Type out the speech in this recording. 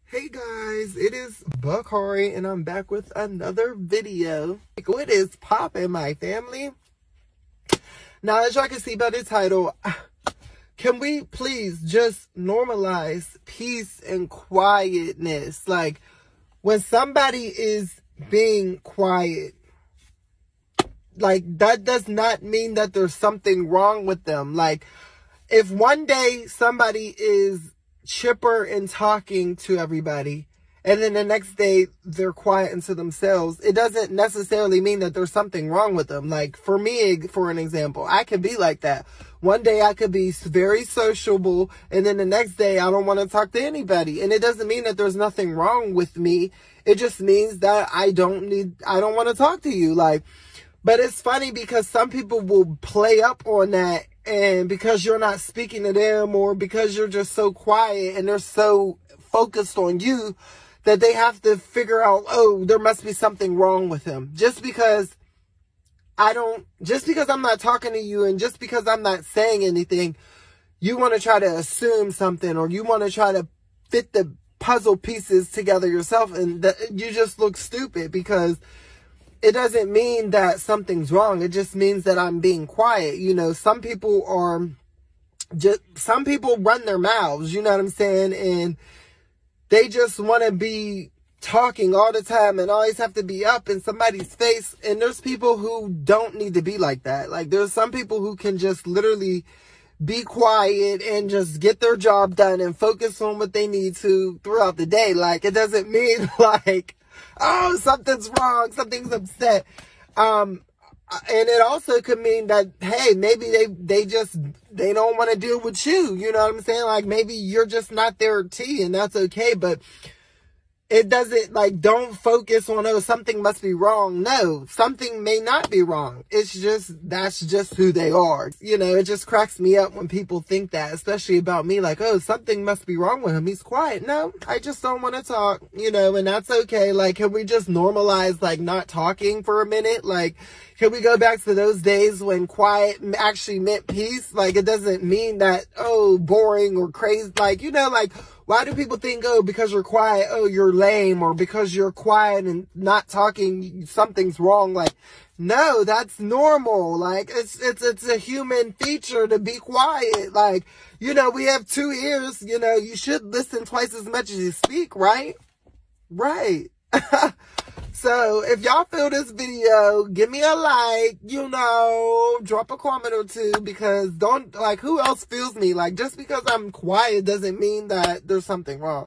Hey guys, it is Bakari and I'm back with another video. What is poppin', my family? Now, as y'all can see by the title, can we please just normalize peace and quietness? Like, when somebody is being quiet, like, that does not mean that there's something wrong with them. Like, if one day somebody is chipper and talking to everybody, and then the next day they're quiet and to themselves, it doesn't necessarily mean that there's something wrong with them. Like, for me, for an example, I could be like that. One day I could be very sociable, and then the next day I don't want to talk to anybody. And it doesn't mean that there's nothing wrong with me. It just means that I don't want to talk to you. Like, but it's funny because some people will play up on that, and because you're not speaking to them, or because you're just so quiet and they're so focused on you, that they have to figure out, oh, there must be something wrong with him. Just because I'm not talking to you, and just because I'm not saying anything, you want to try to assume something, or you want to try to fit the puzzle pieces together yourself, and you just look stupid, because it doesn't mean that something's wrong. It just means that I'm being quiet. You know, some people run their mouths, you know what I'm saying? And they just want to be talking all the time and always have to be up in somebody's face. And there's people who don't need to be like that. Like, there's some people who can just literally be quiet and just get their job done and focus on what they need to throughout the day. Like, it doesn't mean like, oh, something's wrong, something's upset. And it also could mean that, hey, maybe they don't want to deal with you. You know what I'm saying? Like, maybe you're just not their tea, and that's okay. But it doesn't, like, don't focus on, oh, something must be wrong. No, something may not be wrong. It's just, that's just who they are. You know, it just cracks me up when people think that, especially about me, like, oh, something must be wrong with him. He's quiet. No, I just don't want to talk, you know, and that's okay. Like, can we just normalize, like, not talking for a minute? Like, can we go back to those days when quiet actually meant peace? Like, it doesn't mean that, oh, boring or crazy. Like, you know, like, why do people think, oh, because you're quiet, oh, you're lame, or because you're quiet and not talking, something's wrong? Like, no, that's normal. Like, it's a human feature to be quiet. Like, you know, we have 2 ears, you know, you should listen twice as much as you speak, right? Right. So, if y'all feel this video, give me a like, you know, drop a comment or two, because who else feels me? Like, just because I'm quiet doesn't mean that there's something wrong.